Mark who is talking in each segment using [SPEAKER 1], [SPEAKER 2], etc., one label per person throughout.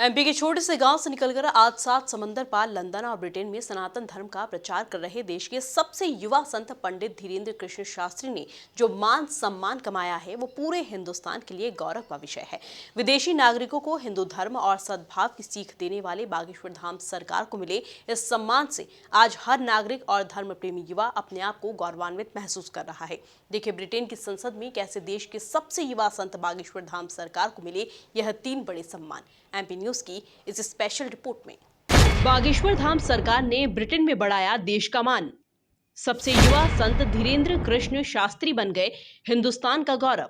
[SPEAKER 1] MP के छोटे से गांव से निकलकर आज 7 समंदर पार लंदन और ब्रिटेन में सनातन धर्म का प्रचार कर रहे देश के सबसे युवा संत पंडित धीरेन्द्र कृष्ण शास्त्री ने जो मान सम्मान कमाया है वो पूरे हिंदुस्तान के लिए गौरव का विषय है। विदेशी नागरिकों को हिंदू धर्म और सद्भाव की सीख देने वाले बागेश्वर धाम सरकार को मिले इस सम्मान से आज हर नागरिक और धर्म प्रेमी युवा अपने आप को गौरवान्वित महसूस कर रहा है। देखिए ब्रिटेन की संसद में कैसे देश के सबसे युवा संत बागेश्वर धाम सरकार को मिले यह 3 बड़े सम्मान। एमपी न्यूज की इस स्पेशल रिपोर्ट में बागेश्वर धाम सरकार ने ब्रिटेन में बढ़ाया देश का मान। सबसे युवा संत धीरेन्द्र कृष्ण शास्त्री बन गए हिंदुस्तान का गौरव।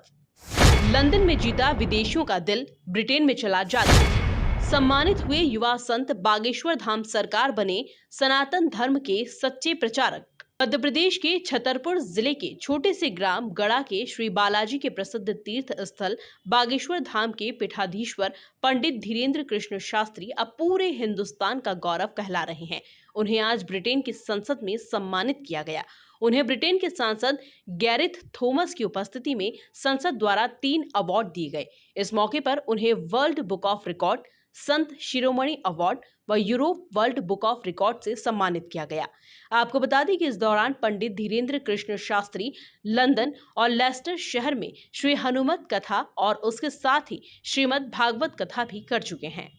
[SPEAKER 1] लंदन में जीता विदेशियों का दिल, ब्रिटेन में चला जादू। सम्मानित हुए युवा संत बागेश्वर धाम सरकार बने सनातन धर्म के सच्चे प्रचारक। मध्य प्रदेश के छतरपुर जिले के छोटे से ग्राम गड़ा के श्री बालाजी के प्रसिद्ध तीर्थ स्थल बागेश्वर धाम के पीठाधीश्वर पंडित धीरेन्द्र कृष्ण शास्त्री अब पूरे हिंदुस्तान का गौरव कहला रहे हैं। उन्हें आज ब्रिटेन की संसद में सम्मानित किया गया। उन्हें ब्रिटेन के सांसद गैरेथ थॉमस की उपस्थिति में संसद द्वारा 3 अवार्ड दिए गए। इस मौके पर उन्हें world book of record, Sant Shiromani award व Europe world book of record से सम्मानित किया गया। आपको बता दें कि इस दौरान पंडित धीरेन्द्र कृष्ण शास्त्री लंदन और लेस्टर शहर में श्री हनुमत कथा और उसके साथ ही श्रीमद् भागवत कथा भी कर चुके हैं।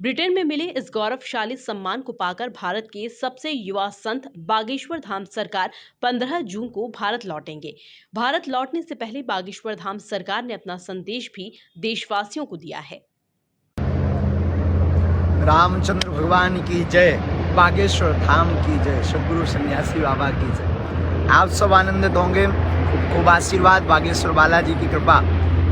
[SPEAKER 1] ब्रिटेन में मिले इस गौरवशाली सम्मान को पाकर भारत के सबसे युवा संत बागेश्वर धाम सरकार 15 जून को भारत लौटेंगे। भारत लौटने से पहले बागेश्वर धाम सरकार ने अपना संदेश भी देशवासियों को दिया है।
[SPEAKER 2] रामचंद्र भगवान की जय, बागेश्वर धाम की जय, सद्गुरु सन्यासी बाबा की जय। आप सब आनंदित होंगे। खूब आशीर्वाद, बागेश्वर बालाजी की कृपा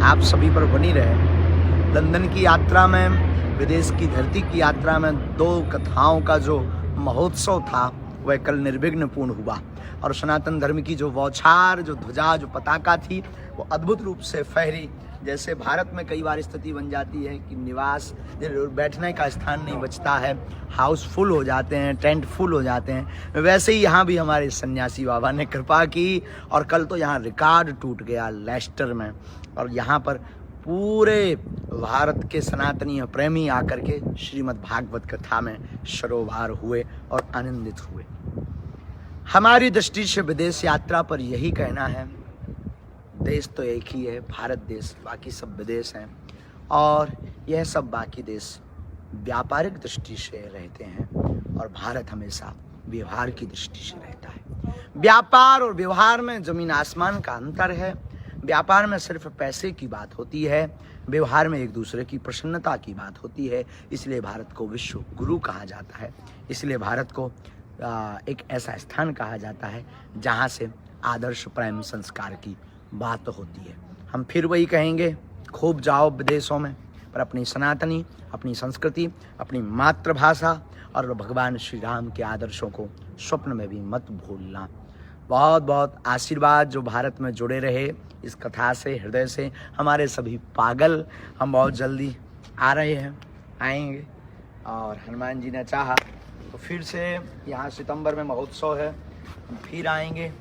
[SPEAKER 2] आप सभी पर बनी रहे। लंदन की यात्रा में, विदेश की धरती की यात्रा में 2 कथाओं का जो महोत्सव था वह कल निर्विघ्न पूर्ण हुआ और सनातन धर्म की जो बौछार, जो ध्वजा, जो पताका थी वो अद्भुत रूप से फहरी। जैसे भारत में कई बार स्थिति बन जाती है कि निवास, बैठने का स्थान नहीं बचता है, हाउस फुल हो जाते हैं, टेंट फुल हो जाते हैं, वैसे ही यहाँ भी हमारे सन्यासी बाबा ने कृपा की और कल तो यहाँ रिकॉर्ड टूट गया लेस्टर में। और यहाँ पर पूरे भारत के सनातनी प्रेमी आकर के श्रीमद् भागवत कथा में सरोवर हुए और आनंदित हुए। हमारी दृष्टि से विदेश यात्रा पर यही कहना है, देश तो एक ही है, भारत देश, बाकी सब विदेश हैं और यह सब बाकी देश व्यापारिक दृष्टि से रहते हैं और भारत हमेशा व्यवहार की दृष्टि से रहता है। व्यापार और व्यवहार में जमीन आसमान का अंतर है। व्यापार में सिर्फ पैसे की बात होती है, व्यवहार में एक दूसरे की प्रसन्नता की बात होती है। इसलिए भारत को विश्व गुरु कहा जाता है। इसलिए भारत को एक ऐसा स्थान कहा जाता है जहाँ से आदर्श प्रेम संस्कार की बात होती है। हम फिर वही कहेंगे, खूब जाओ विदेशों में, पर अपनी सनातनी, अपनी संस्कृति, अपनी मातृभाषा और भगवान श्री राम के आदर्शों को स्वप्न में भी मत भूलना। बहुत बहुत आशीर्वाद जो भारत में जुड़े रहे इस कथा से, हृदय से। हमारे सभी पागल, हम बहुत जल्दी आ रहे हैं, आएंगे और हनुमान जी ने चाहा तो फिर से यहाँ सितंबर में महोत्सव है, हम फिर आएंगे।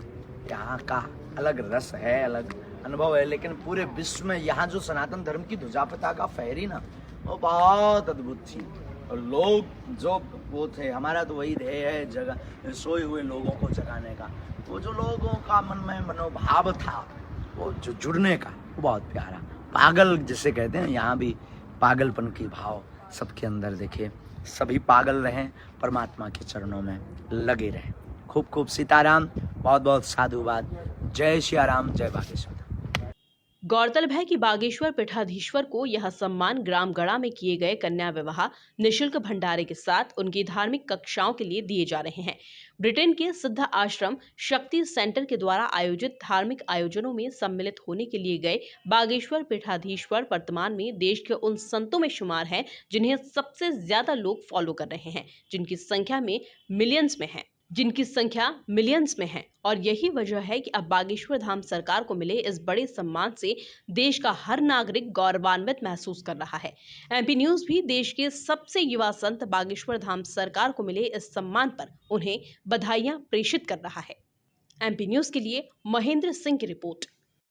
[SPEAKER 2] यहाँ का अलग रस है, अलग अनुभव है, लेकिन पूरे विश्व में यहाँ जो सनातन धर्म की ध्वजा पताका फहरी ना, वो बहुत अद्भुत थी। और लोग जो वो थे, हमारा तो वही ध्येय है, जगह सोए हुए लोगों को जगाने का। वो जो लोगों का मन में मनोभाव था, वो जो जुड़ने का, वो बहुत प्यारा। पागल जिसे कहते हैं, यहाँ भी पागलपन की भाव सबके अंदर देखे सभी पागल रहें, परमात्मा के चरणों में लगे रहें। खूब खूब सीताराम, बहुत बहुत साधुवाद। जय सिया राम, जय बागेश्वर।
[SPEAKER 1] गौरतलब है कि बागेश्वर पीठाधीश्वर को यह सम्मान ग्रामगढ़ा में किए गए कन्या विवाह, निशुल्क भंडारे के साथ उनकी धार्मिक कक्षाओं के लिए दिए जा रहे हैं। ब्रिटेन के सिद्ध आश्रम शक्ति सेंटर के द्वारा आयोजित धार्मिक आयोजनों में सम्मिलित होने के लिए गए बागेश्वर पीठाधीश्वर वर्तमान में देश के उन संतों में शुमार हैं जिन्हें सबसे ज्यादा लोग फॉलो कर रहे हैं, जिनकी संख्या मिलियंस में है। और यही वजह है कि अब बागेश्वर धाम सरकार को मिले इस बड़े सम्मान से देश का हर नागरिक गौरवान्वित महसूस कर रहा है। एमपी न्यूज भी देश के सबसे युवा संत बागेश्वर धाम सरकार को मिले इस सम्मान पर उन्हें बधाइयां प्रेषित कर रहा है। एमपी न्यूज के लिए महेंद्र सिंह की रिपोर्ट।